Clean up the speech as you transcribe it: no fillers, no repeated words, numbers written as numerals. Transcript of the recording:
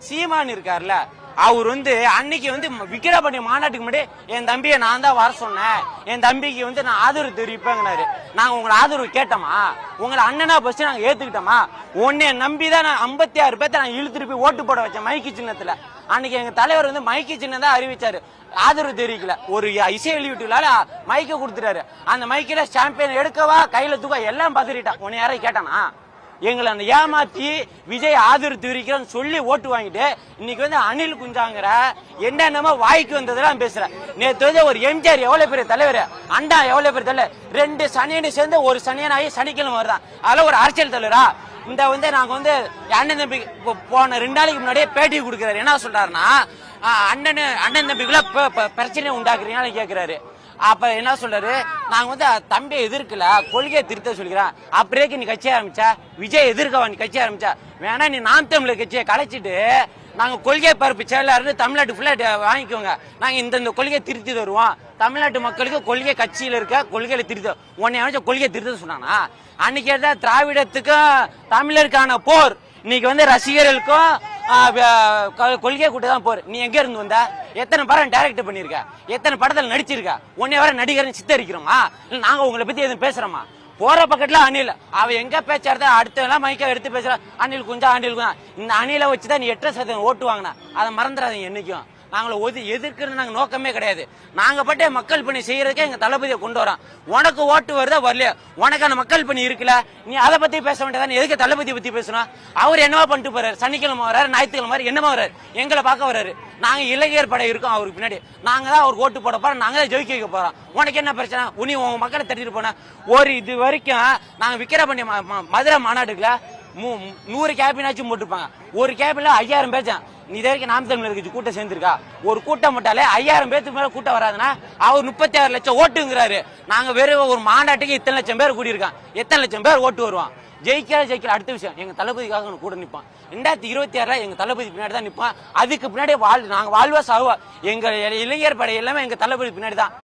சீமான் இருக்காருல்ல, அவர் அன்னைக்கு விக்கிரவாண்டி மாநாட்டுக்கு முன்னாடி என் தம்பியை நான் தான் வர சொன்னேன், என் தம்பிக்கு நான் ஆதரவு தெரிவிப்பேங்கனாரு. நாங்க உங்களை ஆதரவு கேட்டோமா? உங்களை அண்ணனா பஸ்ட் நாங்க ஏத்துக்கிட்டோமா? உன்னை நம்பிதான் நான் 56 பேர்த்த நான் இழுத்துட்டு போய் ஓட்டு போட வச்சேன் மைக்கு சின்னத்துல. அன்னைக்கு எங்க தலைவர் மைக்கு சின்னம் தான் அறிவிச்சாரு, ஆதரவு தெரிவிக்கல. ஒரு இசை வெளியீட்டுல மைக்க கொடுத்துட்டாரு. அந்த மைக்கில சாம்பியன் எடுக்கவா கையில தூக்க எல்லாம் பதறிட்டான். உன்னை யாரையும் கேட்டானா? எங்களை ஏமாத்தி விஜய் ஆதரவு தெரிவிக்கிறோன்னு சொல்லி ஓட்டு வாங்கிட்டு இன்னைக்கு அனில் குஞ்சாங்கிற என்னென்னமோ வாய்க்கு வந்ததெல்லாம் பேசுற. நேற்று ஒரு எம்ஜிஆர் எவ்வளவு பெரிய தலைவர், அண்டா எவ்வளவு பெரிய தலைவர், 2 சனியனை சேர்ந்து ஒரு சனியனாகி சனிக்கிழமை வருதான். அதெல்லாம் ஒரு அரசியல் தலைவரா? இந்த நாங்க அண்ணன் தம்பி போன 2 நாளைக்கு முன்னாடியே பேட்டி கொடுக்கிறாரு. என்ன சொல்றாருன்னா, அண்ணன் தம்பிக்குள்ள பிரச்சனை உண்டாக்குறீங்கன்னு கேட்கிறாரு. அப்ப என்ன சொல்றாரு, நாங்க தம்பியை எதிர்க்கல, கொள்கையை திருத்த சொல்லிக்கிறேன். அப்படியே நீ கட்சி ஆரம்பிச்சா, விஜய் எதிர்க்கவா நீ கட்சி ஆரம்பிச்சா? வேணா நீ நாம் தமிழர் கட்சியை கலைச்சிட்டு நாங்க கொள்கை பரப்பு செயலாளர் தமிழ்நாட்டு ஃபுல்லா வாங்கிக்கோங்க, நாங்க இந்த கொள்கையை திருத்தி தருவோம், தமிழ்நாட்டு மக்களுக்கு கொள்கை கட்சியில இருக்க கொள்கையில திருத்த. உன்னை அமைச்ச கொள்கையை திருத்த சொன்னானா? அன்னைக்கு திராவிடத்துக்கும் தமிழருக்கான போர், இன்னைக்கு ரசிகர்களுக்கும் கொள்கை கூட்ட தான் போற. நீ எங்க இருந்து வந்த? எத்தனை படம் டைரக்ட் பண்ணிருக்க? எத்தனை படத்துல நடிச்சிருக்க? உன்னை வர நடிகர் சித்தரிக்கிறோமா? இல்ல நாங்க உங்களை பத்தி எதுவும் பேசுறோமா? போற பக்கத்துல அணில் அவ எங்க பேச்சாருத அடுத்த எல்லாம் மைக்க எடுத்து பேசுற. அணில் குஞ்சா இந்த அணில வச்சுதான் நீ 8% ஓட்டு வாங்கின. அதை மறந்துடாதீங்க. என்னைக்கும் நாங்கள எதிர்க்கிறது நாங்க நோக்கமே கிடையாது. நாங்க பட்டே மக்கள் பணி செய்யறதுக்கே எங்க தளபதியை கொண்டு வரோம். உனக்கு ஓட்டு வருதா வரலையா, உனக்கான மக்கள் பணி இருக்குல்ல, நீ அதை பத்தி பேச வேண்டியதான். எதுக்கு தளபதி பத்தி பேசணும்? அவர் என்னவா பண்ணிட்டு போறாரு? சனிக்கிழமை வர்றாரு, ஞாயிற்றுக்கிழமை மாதிரி என்னமா வர்றாரு, எங்களை பார்க்க வர்றாரு. நாங்க இளைஞர் படை இருக்கோம் அவருக்கு பின்னாடி, நாங்க தான் அவருக்கு ஓட்டு போட போறோம், நாங்க தான் ஜெயிக்க வைக்க போறோம். உனக்கு என்ன பிரச்சனை? உனி உங்க மக்களை தட்டிட்டு போன. ஒரு இது வரைக்கும் நாங்க விக்கிரவாண்டி மதுரை மாநாட்டுக்குள்ள 100 கேபினாச்சும் போட்டுருப்பாங்க. ஒரு கேபின்ல 5000 பேச்சேன். நீ இது வரைக்கும் நாம் தமிழர் கட்சி கூட்டம் சேர்ந்திருக்கா? ஒரு கூட்டம் மட்டும் 5000 பேருக்கு மேல கூட்டம் வராதுன்னா அவர் 36 லட்சம் ஓட்டுங்கிறாரு. நாங்க வெறும் ஒரு மாநாட்டுக்கு இத்தனை லட்சம் பேர் கூடியிருக்கான். எத்தனை லட்சம் பேர் ஓட்டு வருவான்? ஜெயிக்கல அடுத்த விஷயம், எங்க தளபதிக்காக கூட நிற்பான். 2026 எங்க தளபதி பின்னாடி தான் நிற்பான். அதுக்கு பின்னாடி நாங்க வாழ்வா சாவா. எங்க இளைஞர் படை எல்லாமே எங்க தளபதி பின்னாடி தான்.